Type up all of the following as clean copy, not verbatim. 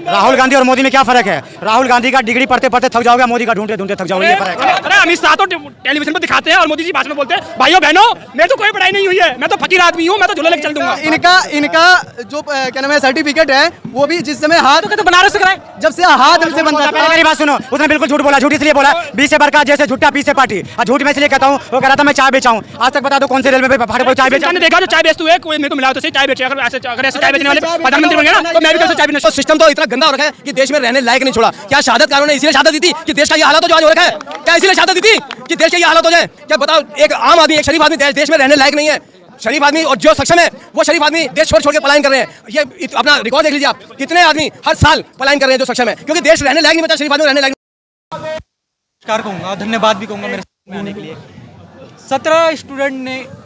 राहुल गांधी और मोदी में क्या फर्क है? राहुल गांधी का डिग्री पढ़ते पढ़ते थक जाओगे, मोदी का ढूंढते ढूंढते थक जाओगे, ये फर्क है। अरे अमित शाह तो टेलीविजन पर दिखाते हैं और मोदी जी भाषण में बोलते हैं भाइयों बहनों मेरी तो कोई पढ़ाई नहीं हुई है, मैं तो फकीर आदमी हूँ, मैं तो झूला लेके चल दूंगा। इनका जो क्या नाम है सर्टिफिकेट है वो भी जिस समय हाथ तो बनारस से कराए जब से हाथ हमसे बनता पहले मेरी बात सुनो, उसने बिल्कुल झूठ बोला। झूठ इसलिए बोला बी से बरका जैसे झूठा पी से पार्टी। और झूठ मैं इसलिए कहता हूँ, वो कह रहा था मैं चाय बेचाऊं। आज तक बता दो कौन से रेलवे पे भाड़े पर चाय बेचा? देखा जो चाय बेचते हुए कोई मेरे को मिला तो सही चाय बेचे। अगर ऐसे चाय बेचने वाले प्रधानमंत्री बन गए ना तो मैं भी कैसे चाय बेचना। सिस्टम तो इतना गंदा हो रखा है कि देश में रहने लायक नहीं छोड़ा। क्या शहादत कानून ने इसीलिए शहादत दी थी कि देश का ये हालत जो आज हो रखा है? क्या इसीलिए शहादत दी थी कि देश का ये हालत हो जाए? क्या बताओ, एक आम आदमी, एक शरीफ आदमी देश में रहने लायक नहीं है। शरीफ आदमी और जो सक्षम है वो शरीफ आदमी देश छोड़ छोड़ के पलायन कर रहे हैं। ये अपना रिकॉर्ड देख लीजिए आप, कितने आदमी हर साल पलायन कर रहे हैं जो सक्षम है, क्योंकि देश रहने लायक नहीं बचा, शरीफ आदमी रहने लायक। नमस्कार कहूँगा, धन्यवाद भी कहूँगा मेरे साथ में आने के लिए। 17 स्टूडेंट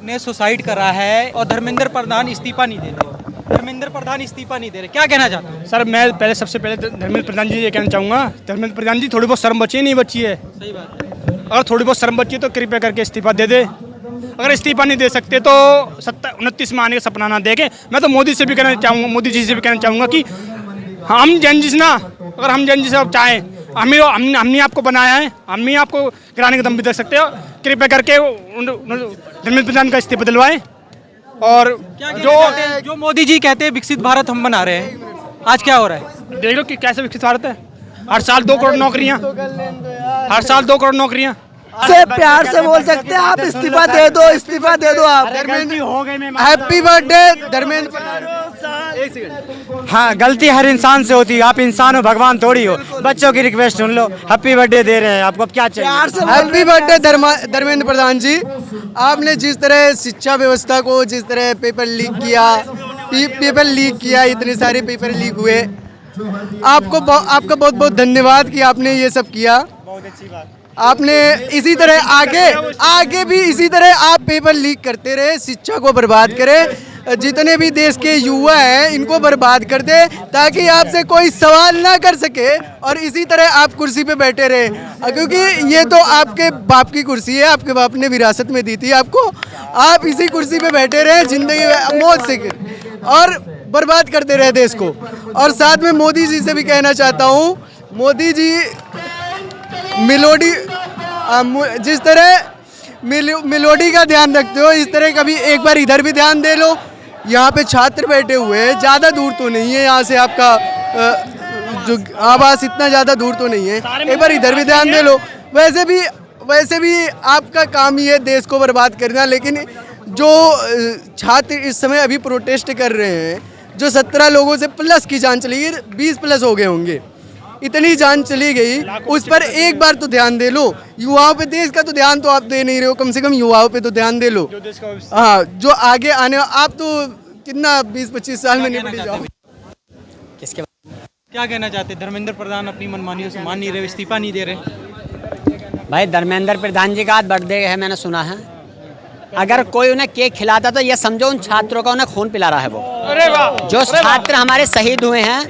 ने सुसाइड करा है और धर्मेंद्र प्रधान इस्तीफा नहीं दे रहे। धर्मेंद्र प्रधान इस्तीफा नहीं दे रहे, क्या कहना चाहते हैं? सर मैं सबसे पहले धर्मेंद्र प्रधान जी ये कहना चाहूँगा, धर्मेंद्र प्रधान जी थोड़ी बहुत शर्म बची है, नहीं बची है? सही बात है। अगर थोड़ी बहुत शर्म बची है तो कृपया करके इस्तीफा दे दे। अगर इस्तीफा नहीं दे सकते तो 29 में आने का सपना ना देखें। मैं तो मोदी से भी कहना चाहूँगा, मोदी जी से भी कहना चाहूँगा कि हम जन जिस ना, अगर हम जन जिसे चाहें, हमने आपको बनाया है, हम ही आपको गिराने का दम भी दे सकते हो। कृपया करके धर्मेंद्र प्रधान का इस्तीफा दिलवाएं। और जो मोदी जी कहते हैं विकसित भारत हम बना रहे हैं, आज क्या हो रहा है? देख लो कि कैसे विकसित भारत है। हर साल 2 करोड़ नौकरियां, हर साल 2 करोड़ नौकरियां। से प्यार से बोल सकते हैं आप, इस्तीफा दे दो, इस्तीफा दे दो आप। Happy birthday Dharmendra. हाँ, गलती हर इंसान से होती है। आप इंसान हो, भगवान थोड़ी हो। बच्चों की रिक्वेस्ट सुन लो, हैप्पी बर्थडे दे रहे हैं आपको, अब क्या चाहिए? हैप्पी बर्थडे धर्मेंद्र प्रधान जी। आपने जिस तरह शिक्षा व्यवस्था को, जिस तरह पेपर लीक किया, इतने सारे पेपर लीक हुए, आपका बहुत बहुत धन्यवाद कि आपने ये सब किया। बहुत अच्छी बात। आपने इसी तरह आगे भी इसी तरह आप पेपर लीक करते रहे, शिक्षा को बर्बाद करें, जितने भी देश के युवा हैं इनको बर्बाद कर दे ताकि आपसे कोई सवाल ना कर सके और इसी तरह आप कुर्सी पे बैठे रहे, क्योंकि ये तो आपके बाप की कुर्सी है, आपके बाप ने विरासत में दी थी आपको। आप इसी कुर्सी पे बैठे रहे जिंदगी मौज से और बर्बाद करते रहे देश को। और साथ में मोदी जी से भी कहना चाहता हूँ, मोदी जी जिस तरह मेलोडी का ध्यान रखते हो, इस तरह कभी एक बार इधर भी ध्यान दे लो। यहाँ पे छात्र बैठे हुए हैं, ज़्यादा दूर तो नहीं है यहाँ से आपका जो आवास, इतना ज़्यादा दूर तो नहीं है, एक बार इधर भी ध्यान दे लो। वैसे भी आपका काम ही है देश को बर्बाद करना, लेकिन जो छात्र इस समय अभी प्रोटेस्ट कर रहे हैं, जो 17 लोगों से प्लस की जान चली गई, 20 प्लस हो गए होंगे, इतनी जान चली गई, उस पर एक बार तो ध्यान दे लो। युवाओं पे, देश का तो ध्यान तो आप दे नहीं रहे हो, कम से कम युवाओं पे तो ध्यान दे लो। हाँ, जो आगे आने, आप तो कितना 20-25 साल में निपट जाओ। किसके क्या कहना चाहते हैं? धर्मेंद्र प्रधान अपनी मनमानियों से मान नहीं रहे, इस्तीफा नहीं दे रहे। भाई धर्मेंद्र प्रधान जी का आज बर्थडे है, मैंने सुना है। अगर कोई उन्हें केक खिलाता तो ये समझो उन छात्रों का उन्हें खून पिला रहा है। वो जो छात्र हमारे शहीद हुए हैं,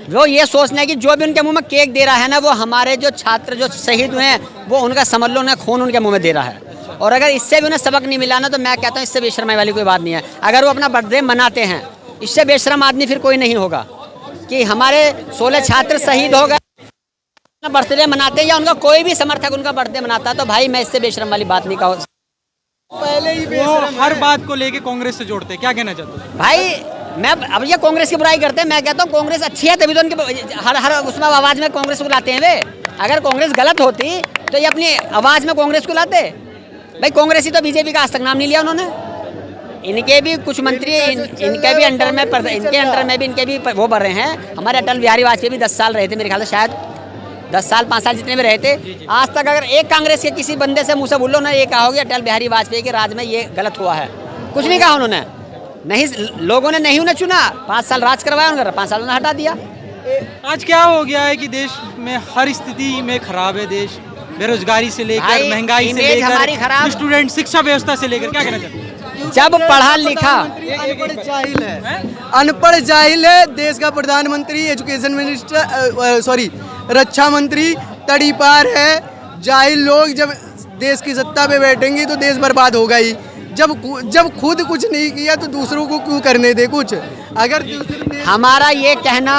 वो ये सोचना है कि जो भी उनके मुंह में केक दे रहा है ना, वो हमारे जो छात्र जो शहीद हुए हैं, वो उनका समझ लो उन्हें खून उनके मुंह में दे रहा है। और अगर इससे भी उन्हें सबक नहीं मिला ना, तो मैं कहता हूँ इससे बेशर्माई वाली कोई बात नहीं है। अगर वो अपना बर्थडे मनाते हैं, इससे बेशर्म आदमी फिर कोई नहीं होगा कि हमारे 16 छात्र शहीद हो गए, अपना बर्थडे मनाते हैं, या उनका कोई भी समर्थक उनका बर्थडे मनाता है, तो भाई मैं इससे बेशर्म वाली बात नहीं कहूँ। पहले ही वो हर बात को लेके कांग्रेस से जोड़ते हैं, क्या कहना चाहते हैं? भाई मैं अब ये कांग्रेस की बुराई करते हैं, मैं कहता हूँ कांग्रेस अच्छी है, तभी तो उनके हर उसमें आवाज़ में कांग्रेस को लाते हैं वे। अगर कांग्रेस गलत होती तो ये अपनी आवाज़ में कांग्रेस को लाते। भाई कांग्रेस ही तो बीजेपी का आज तक नाम नहीं लिया उन्होंने। इनके भी कुछ मंत्री इनके भी अंडर में इनके भी वो बढ़ रहे हैं। हमारे अटल बिहारी वाजपेयी भी 10 साल रहे थे मेरे ख्याल से, शायद 10 साल 5 साल जितने भी रहे थे। आज तक अगर एक कांग्रेस के किसी बंदे से मुँह से बोलो ना, ये कहा होगी अटल बिहारी वाजपेयी के राज में ये गलत हुआ है, कुछ नहीं कहा उन्होंने। नहीं, लोगों ने नहीं उन्हें चुना, 5 साल राज करवाया उन्होंने, 5 साल उन्हें हटा दिया। आज क्या हो गया है कि देश में हर स्थिति में खराब है देश, बेरोजगारी से लेकर महंगाई से लेकर स्टूडेंट शिक्षा व्यवस्था से लेकर, क्या कहना चाहते हैं? जब पढ़ा लिखा अनपढ़ जाहिल है देश का प्रधानमंत्री, एजुकेशन मिनिस्टर, रक्षा मंत्री तड़ी पार है। जाहिल लोग जब देश की सत्ता पे बैठेंगे तो देश बर्बाद होगा ही। जब खुद कुछ नहीं किया तो दूसरों को क्यों करने दे कुछ। अगर हमारा ये कहना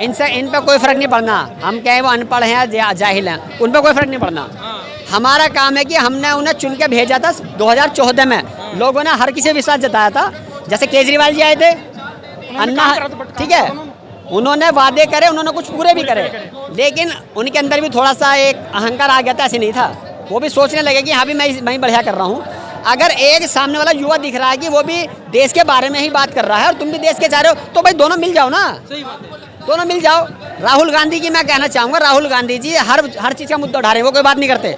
इनसे इन पर कोई फर्क नहीं पड़ना। हम कहें वो अनपढ़ हैं या जाहिल हैं, उन पर कोई फर्क नहीं पड़ना। हमारा काम है कि हमने उन्हें चुन के भेजा था 2014 में। लोगों ने हर किसी विश्वास जताया था। जैसे केजरीवाल जी आए थे, अन्ना, ठीक है, उन्होंने वादे करे, उन्होंने कुछ पूरे भी करे, लेकिन उनके अंदर भी थोड़ा सा एक अहंकार आ गया था। ऐसे नहीं था, वो भी सोचने लगे कि हाँ भी मैं बढ़िया कर रहा हूँ। अगर एक सामने वाला युवा दिख रहा है कि वो भी देश के बारे में ही बात कर रहा है और तुम भी देश के चाह रहे हो, तो भाई दोनों मिल जाओ ना, दोनों मिल जाओ। राहुल गांधी की मैं कहना चाहूँगा, राहुल गांधी जी हर चीज़ का मुद्दा उठा रहे हैं, वो कोई बात नहीं करते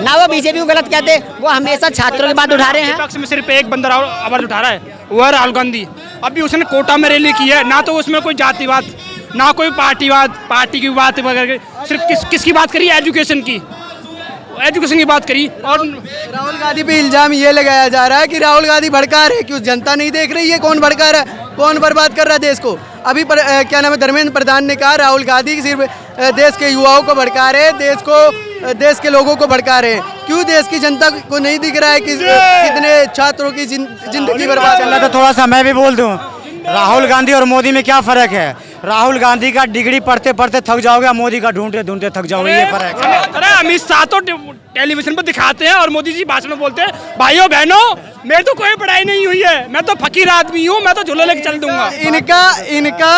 ना वो बीजेपी को गलत कहते, वो हमेशा छात्रों की बात उठा रहे हैं। विपक्ष में सिर्फ एक बंदा आवाज उठा रहा है, वो है राहुल गांधी। अभी उसने कोटा में रैली की है, ना तो उसमें कोई जातिवाद, ना कोई पार्टीवाद, पार्टी की बात वगैरह, सिर्फ किसकी बात करी, एजुकेशन की बात करी। और राहुल गांधी पे इल्जाम ये लगाया जा रहा है कि राहुल गांधी भड़का रहे, क्यों जनता नहीं देख रही है कौन भड़का रहा है, कौन बर्बाद कर रहा है देश को। अभी क्या नाम है, धर्मेंद्र प्रधान ने कहा राहुल गांधी सिर्फ देश के युवाओं को भड़का रहे, देश के लोगों को भड़का रहे। क्यों देश की जनता को नहीं दिख रहा है कि कितने छात्रों की जिंदगी बर्बाद चल रहा है। तो थोड़ा सा मैं भी बोल दूं, राहुल गांधी और मोदी में क्या फर्क है? राहुल गांधी का डिग्री पढ़ते पढ़ते थक जाओगे, मोदी का ढूंढते ढूंढते थक जाओगे, ये फर्क है। अरे अमित शाह तो टेलीविजन पर दिखाते हैं और मोदी जी भाषण में बोलते हैं भाइयों बहनों मेरी तो कोई पढ़ाई नहीं हुई है, मैं तो फकीर आदमी हूँ, मैं तो झूला लेके चल दूंगा। इनका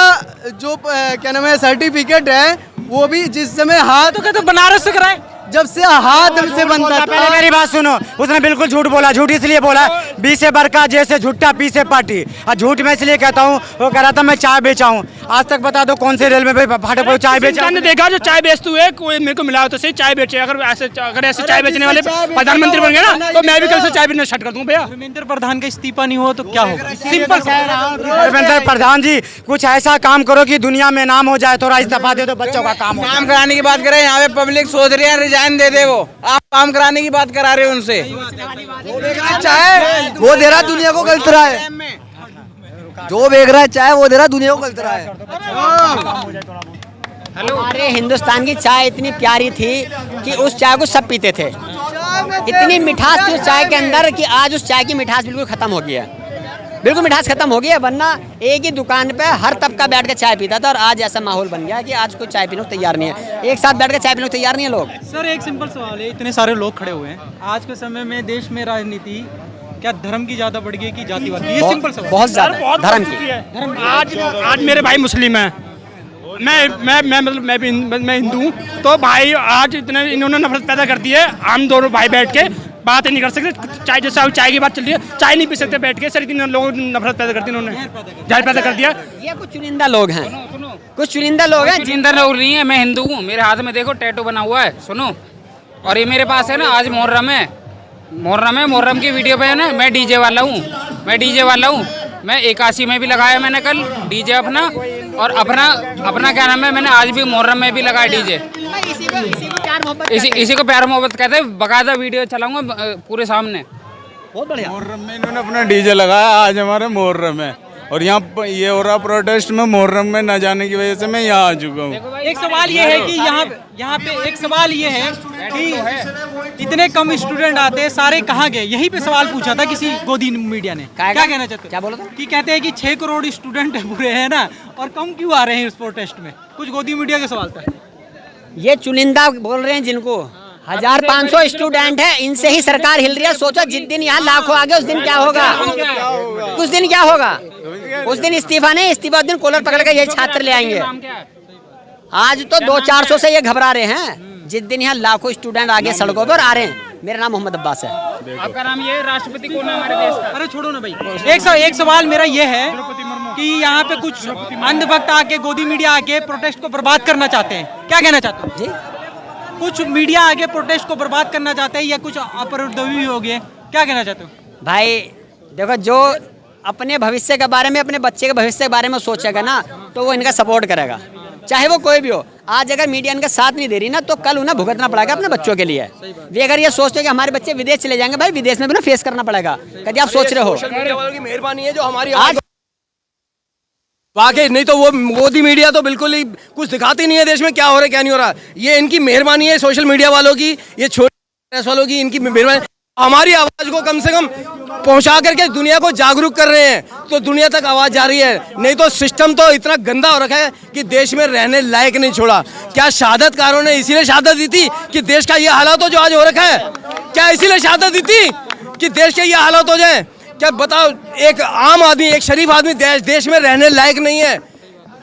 जो क्या नाम है सर्टिफिकेट है, वो भी जिस समय हाथ तो कहते बनारस से कराए, जब से हाथ से बनता था। पहले मेरी बात सुनो, उसने बिल्कुल झूठ बोला। झूठ इसलिए बोला, बी से बरका जैसे झूठा पी से पार्टी। और झूठ मैं इसलिए कहता हूँ, वो कह रहा था मैं चाय बेचा हूँ। आज तक बता दो कौन से रेल में फाटे पर चाय बेचा? ने देखा जो चाय बेचते हुए कोई मेरे को मिला हो तो सही चाय बेचे। अगर ऐसे चाय बेचने वाले प्रधानमंत्री बन गए ना, तो मैं भी कल से चाय बेचना स्टार्ट कर दूँ भैया। धर्मेंद्र प्रधान का इस्तीफा नहीं हुआ तो क्या होगा? सिंपल। धर्मेंद्र प्रधान जी कुछ ऐसा काम करो कि दुनिया में नाम हो जाए, थोड़ा इस्तीफा दे दो, बच्चों का काम हो। काम कराने की बात करें, यहाँ पे पब्लिक सोच रही है रिजाइन दे दे, वो आप काम कराने की बात करा रहे हो उनसे। चाहे वो दे रहा दुनिया को गलत रहा है, जो बेच रहा है चाहे वो दे रहा दुनिया को गलत रहा है। हमारे हिंदुस्तान की चाय इतनी प्यारी थी कि उस चाय को सब पीते थे। इतनी मिठास थी उस चाय के अंदर कि आज उस चाय की मिठास बिल्कुल खत्म हो गई है। बिल्कुल मिठास खत्म हो गई है, वरना एक ही दुकान पे हर तबका बैठ के चाय पीता था। और आज ऐसा माहौल बन गया कि आज कोई चाय पीने को तैयार नहीं है, एक साथ बैठ के चाय पीने को तैयार नहीं है लोग। सर एक सिंपल सवाल है, इतने सारे लोग खड़े हुए हैं, आज के समय में देश में राजनीति क्या धर्म की ज्यादा बढ़ गई कि जातिवाद की? ये सिंपल सवाल। बहुत ज्यादा धर्म की। आज मेरे भाई मुस्लिम है, मैं हिंदू हूँ, तो भाई आज इतने इन्होंने नफरत पैदा कर दी है। हम दोनों भाई बैठ के बात नहीं कर सकते। चाय जैसे अब चाय की बात चल रही है, चाय नहीं पी सकते बैठ के। सर इतने लोगों ने नफरत पैदा कर दी, इन्होंने जहर पैदा कर दिया। ये कुछ चुनिंदा लोग हैं, कुछ चुनिंदा लोग हैं। जिंदा लोग नहीं है, मैं हिंदू हूँ, मेरे हाथ में देखो टैटू बना हुआ है, सुनो। और ये मेरे पास है ना, आज मुहर्रम है, मुहर्रम की वीडियो पे है ना, मैं डीजे वाला हूँ। मैं 81 में भी लगाया मैंने कल डीजे अपना, और अपना क्या नाम है, मैंने आज भी मुहर्रम में भी लगाया डीजे। इसी को प्यार मोहब्बत कहते हैं। बकायदा वीडियो चलाऊंगा पूरे सामने। बहुत बढ़िया। मुहर्रम में इन्होंने अपना डीजे लगाया, आज हमारे मुहर्रम है और यहाँ ये हो रहा प्रोटेस्ट में। मुहर्रम में न जाने की वजह से मैं यहाँ आ चुका हूँ। एक सवाल ये है कि यहाँ पे एक सवाल ये है कि इतने कम स्टूडेंट आते हैं, सारे कहाँ गए? यहीं पे सवाल पूछा था किसी गोदी मीडिया ने। क्या कहना चाहते हो? क्या बोला था? कि कहते हैं कि 6 करोड़ स्टूडेंट पूरे हैं ना, और कम क्यों आ रहे हैं इस प्रोटेस्ट में? कुछ गोदी मीडिया का सवाल था। ये चुनिंदा बोल रहे हैं जिनको 1500 स्टूडेंट है, इनसे ही सरकार हिल रही है। सोचो जिस दिन यहाँ लाखों आ गए उस दिन क्या होगा? उस दिन क्या होगा? उस दिन इस्तीफा नहीं, इस्तीफा उस दिन कॉलर पकड़ कर ये छात्र ले आएंगे। आज तो 200-400 से ये घबरा रहे हैं, जिस दिन यहाँ लाखों स्टूडेंट आगे सड़कों पर आ रहे हैं। मेरा नाम मोहम्मद अब्बास है। आपका नाम ये राष्ट्रपति कौन है हमारे देश का? अरे छोड़ो ना भाई। एक सवाल मेरा ये है कि यहाँ पे कुछ अंधभक्त आके, गोदी मीडिया आके प्रोटेस्ट को बर्बाद करना चाहते हैं, क्या कहना चाहते हो? जी, कुछ मीडिया आगे प्रोटेस्ट को बर्बाद करना चाहते हैं या कुछ अपराधी हो गए, क्या कहना चाहते हो? भाई देखो, जो अपने भविष्य के बारे में, अपने बच्चे के भविष्य के बारे में सोचेगा ना, तो वो इनका सपोर्ट करेगा, चाहे वो कोई भी हो। आज अगर मीडिया इनका साथ नहीं दे रही ना, तो कल उन्हें भुगतना पड़ेगा अपने बच्चों के लिए। वे अगर ये सोचते कि हमारे बच्चे विदेश चले जाएंगे, भाई विदेश में भी ना फेस करना पड़ेगा। कभी आप सोच रहे हो? सोशल मीडिया वालों की मेहरबानी है जो हमारी आज वाकई, नहीं तो वो मोदी मीडिया तो बिल्कुल ही कुछ दिखाती नहीं है देश में क्या हो रहा है क्या नहीं हो रहा। ये इनकी मेहरबानी है सोशल मीडिया वालों की, ये छोटे प्रेस वालों की, इनकी मेहरबानी। हमारी आवाज को कम से कम पहुंचा करके दुनिया को जागरूक कर रहे हैं, तो दुनिया तक आवाज जा रही है। नहीं तो सिस्टम तो इतना गंदा हो रखा है कि देश में रहने लायक नहीं छोड़ा। क्या शहादतकारों ने इसीलिए शहादत दी थी कि देश का ये हालात हो जो आज हो रखा है? क्या इसीलिए शहादत दी थी कि देश के ये हालात हो जाए? क्या बताओ, एक आम आदमी, एक शरीफ आदमी देश में रहने लायक नहीं है।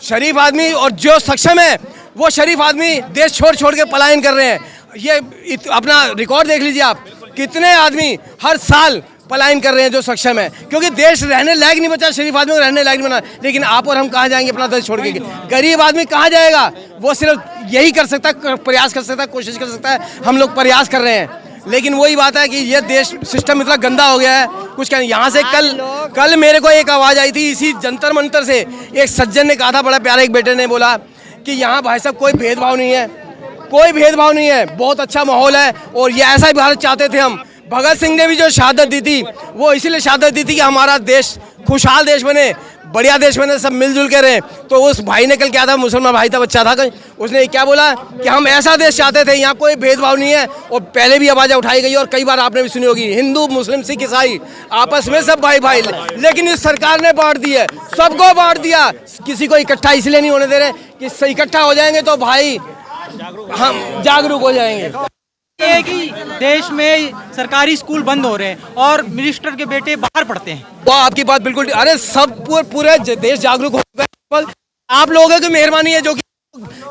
शरीफ आदमी और जो सक्षम है वो शरीफ आदमी देश छोड़ छोड़ के पलायन कर रहे हैं। ये अपना रिकॉर्ड देख लीजिए आप, कितने आदमी हर साल पलायन कर रहे हैं जो सक्षम है, क्योंकि देश रहने लायक नहीं बचा, शरीफ आदमी को रहने लायक नहीं बना। लेकिन आप और हम कहाँ जाएंगे अपना देश छोड़ के? गरीब आदमी कहाँ जाएगा? वो सिर्फ यही कर सकता है, प्रयास कर सकता है, कोशिश कर सकता है। हम लोग प्रयास कर रहे हैं, लेकिन वही बात है कि ये देश सिस्टम इतना गंदा हो गया है, कुछ कहने। यहाँ से कल मेरे को एक आवाज़ आई थी इसी जंतर मंतर से, एक सज्जन ने कहा था, बड़ा प्यारा एक बेटे ने बोला कि यहाँ भाई साहब कोई भेदभाव नहीं है, कोई भेदभाव नहीं है, बहुत अच्छा माहौल है। और ये ऐसा ही भारत चाहते थे हम। भगत सिंह ने भी जो शहादत दी थी वो इसीलिए शहादत दी थी कि हमारा देश खुशहाल देश बने, बढ़िया देश बने, सब मिलजुल के रहे। तो उस भाई ने कल क्या था, मुसलमान भाई था, बच्चा था कहीं, उसने क्या बोला कि हम ऐसा देश चाहते थे, यहाँ कोई भेदभाव नहीं है। और पहले भी आवाज़ें उठाई गई और कई बार आपने भी सुनी होगी, हिंदू मुस्लिम सिख ईसाई आपस में सब भाई भाई। लेकिन इस सरकार ने बांट दिया, सबको बांट दिया, किसी को इकट्ठा इसलिए नहीं होने दे रहे कि इकट्ठा हो जाएंगे तो भाई हम जागरूक हो जाएंगे। ये कि देश में सरकारी स्कूल बंद हो रहे हैं और मिनिस्टर के बेटे बाहर पढ़ते हैं। वो आपकी बात बिल्कुल, अरे सब पूरे देश जागरूक हो गए। आप लोगों की मेहरबानी है जो कि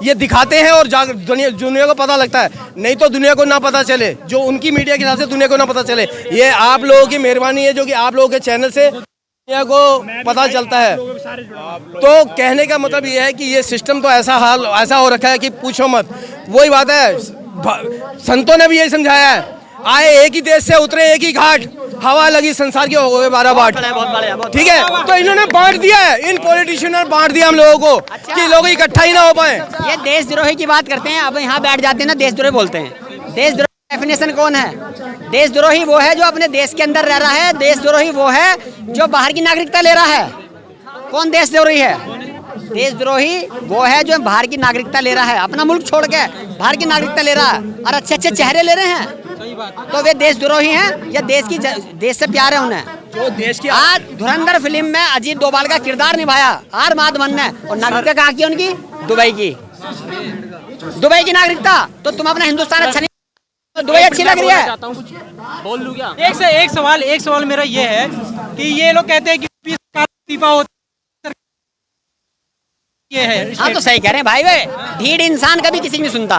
ये दिखाते हैं और दुनिया को पता लगता है, नहीं तो दुनिया को ना पता चले, जो उनकी मीडिया के हिसाब से दुनिया को ना पता चले। ये आप लोगों की मेहरबानी है जो कि आप लोगों के चैनल से दुनिया को पता चलता है। तो कहने का मतलब ये है कि ये सिस्टम तो ऐसा हो रखा है कि पूछो मत। वही बात है, संतों ने भी यही समझाया है, आए एक ही देश से उतरे एक ही घाट, हवा लगी संसार की हो गए 12 बाट। ठीक है, तो इन्होंने बांट दिया है, इन पॉलिटिशियन ने बांट दिया हम लोगों को कि लोग इकट्ठा ही ना हो पाए। ये देशद्रोही की बात करते हैं, अब यहाँ बैठ जाते हैं ना, देशद्रोही बोलते हैं। देशद्रोही डेफिनेशन कौन है? देशद्रोही वो है जो अपने देश के अंदर रह रहा है, देशद्रोही वो है जो बाहर की नागरिकता ले रहा है। कौन देशद्रोही है? देशद्रोही वो है जो बाहर की नागरिकता ले रहा है, अपना मुल्क छोड़ के बाहर की नागरिकता ले रहा है और अच्छे अच्छे चेहरे ले रहे हैं, तो वे देशद्रोही हैं या देश से प्यार है उन्हें? जो देश की आज धुरंधर फिल्म में अजीत डोभाल का किरदार निभाया आर माधवन ने, और नागरिकता कहाँ की उनकी? दुबई की। दुबई की नागरिकता। तो तुम अपना हिंदुस्तान अच्छा नहीं, तो दुबई अच्छी लग रही है? बोल लूं क्या? एक सवाल मेरा ये है कि ये लोग कहते हैं कि इस्तीफा होता ये है। हाँ तो सही कह रहे हैं भाई, वे ढीठ इंसान कभी किसी नहीं सुनता,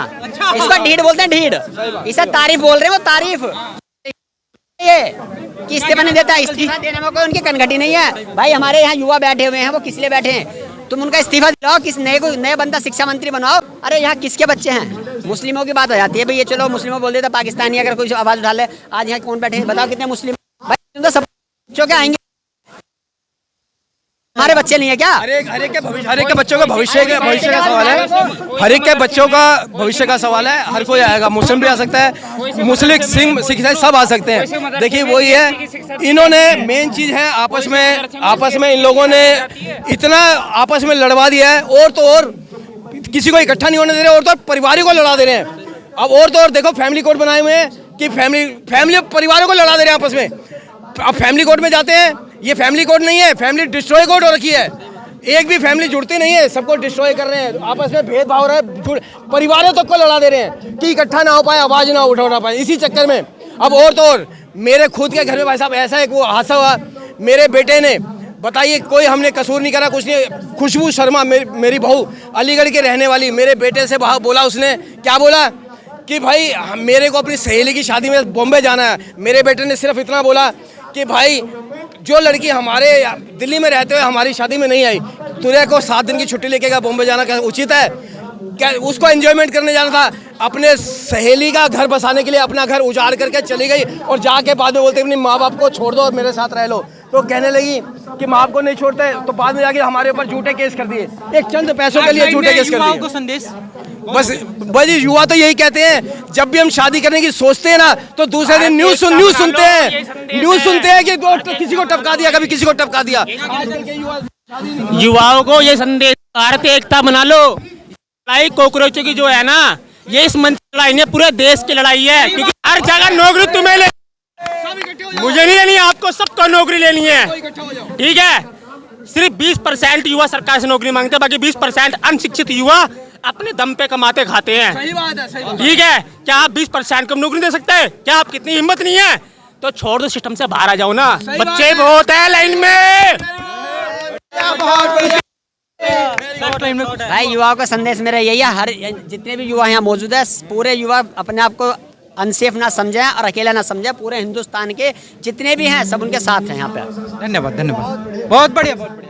इसको ढीठ बोलते हैं, ढीठ। इसे तारीफ बोल रहे हैं, वो तारीफ ये कि इस्तीफा नहीं देता, इस्तीफा देने में कोई उनकी कनघटी नहीं है। भाई हमारे यहाँ युवा बैठे हुए हैं, वो किस लिए बैठे हैं? तुम उनका इस्तीफा दिलाओ, किस नए बंदा शिक्षा मंत्री बनाओ। अरे यहाँ किसके बच्चे हैं? मुस्लिमों की बात हो जाती है भाई, ये चलो मुस्लिमों बोल देता, पाकिस्तानी अगर कोई आवाज उठा ले, आज यहाँ कौन बैठे हैं बताओ, कितने मुस्लिम? भाई तो सब बच्चों के आएंगे, हमारे बच्चे नहीं है क्या? हर एक के बच्चों का भविष्य का सवाल है। हर एक के बच्चों का भविष्य का सवाल है। हर कोई आएगा, मुस्लिम भी आ सकता है, मुस्लिम सिख सब आ सकते हैं। देखिए वही है, इन्होंने मेन चीज है आपस में इन लोगों ने इतना आपस में लड़वा दिया है, और तो और किसी को इकट्ठा नहीं होने दे रहे, और तो परिवारों को लड़ा दे रहे हैं। अब और तो और देखो फैमिली कोर्ट बनाए हुए हैं कि फैमिली परिवारों को लड़ा दे रहे हैं आपस में। अब फैमिली कोर्ट में जाते हैं, ये फैमिली कोर्ट नहीं है, फैमिली डिस्ट्रॉय कोर्ट हो रखी है। एक भी फैमिली जुड़ती नहीं है, सबको डिस्ट्रॉय कर रहे हैं, आपस में भेदभाव हो रहा है, परिवारों तक को लड़ा दे रहे हैं कि इकट्ठा ना हो पाए, आवाज ना उठा पाए। इसी चक्कर में अब और तो और मेरे खुद के घर में भाई साहब ऐसा एक वो हादसा हुआ, मेरे बेटे ने, बताइए कोई हमने कसूर नहीं करा, कुछ नहीं। खुशबू शर्मा मेरी बहू, अलीगढ़ के रहने वाली, मेरे बेटे से बोला, उसने क्या बोला कि भाई मेरे को अपनी सहेली की शादी में बॉम्बे जाना है। मेरे बेटे ने सिर्फ इतना बोला कि भाई जो लड़की हमारे दिल्ली में रहते हुए हमारी शादी में नहीं आई, तुझे को 7 दिन की छुट्टी लेके बॉम्बे जाना क्या उचित है? क्या उसको एंजॉयमेंट करने जाना था? अपने सहेली का घर बसाने के लिए अपना घर उजाड़ करके चली गई, और जाके बाद में बोलते अपने माँ बाप को छोड़ दो और मेरे साथ रह लो। तो कहने लगी कि माँ बाप को नहीं छोड़ते, तो बाद में जाके हमारे ऊपर झूठे केस कर दिए, एक चंद पैसों के लिए झूठे केस कर दिए। संदेश बस भाई युवा तो यही कहते हैं, जब भी हम शादी करने की सोचते हैं ना, तो दूसरे दिन न्यूज सुनते हैं कि किसी को टपका दिया, कभी किसी को टपका दिया। युवाओं को ये संदेश, भारतीय एकता बना लो। लड़ाई कॉकरोचों की जो है ना, ये इस मंच की लड़ाई नहीं, पूरे देश की लड़ाई है, क्योंकि हर जगह नौकरी तुम्हें मुझे नहीं लेनी, आपको सबको नौकरी लेनी है, ठीक है। सिर्फ 20% युवा सरकार से नौकरी मांगते हैं, बाकी 20% अनशिक्षित युवा अपने दम पे कमाते खाते हैं। सही बात है, सही बात। ठीक है, क्या आप 20% को नौकरी दे सकते हैं? क्या आप कितनी हिम्मत नहीं है? तो छोड़ दो, सिस्टम से बाहर आ जाओ ना, बच्चे बहुत है लाइन में। भाई युवाओं का संदेश मेरा यही है, हर जितने भी युवा यहाँ मौजूद है, पूरे युवा अपने आप को अनसेफ ना समझें और अकेला ना समझें, पूरे हिंदुस्तान के जितने भी हैं सब उनके साथ हैं यहाँ पे। धन्यवाद, धन्यवाद, बहुत बढ़िया, बहुत बढ़िया।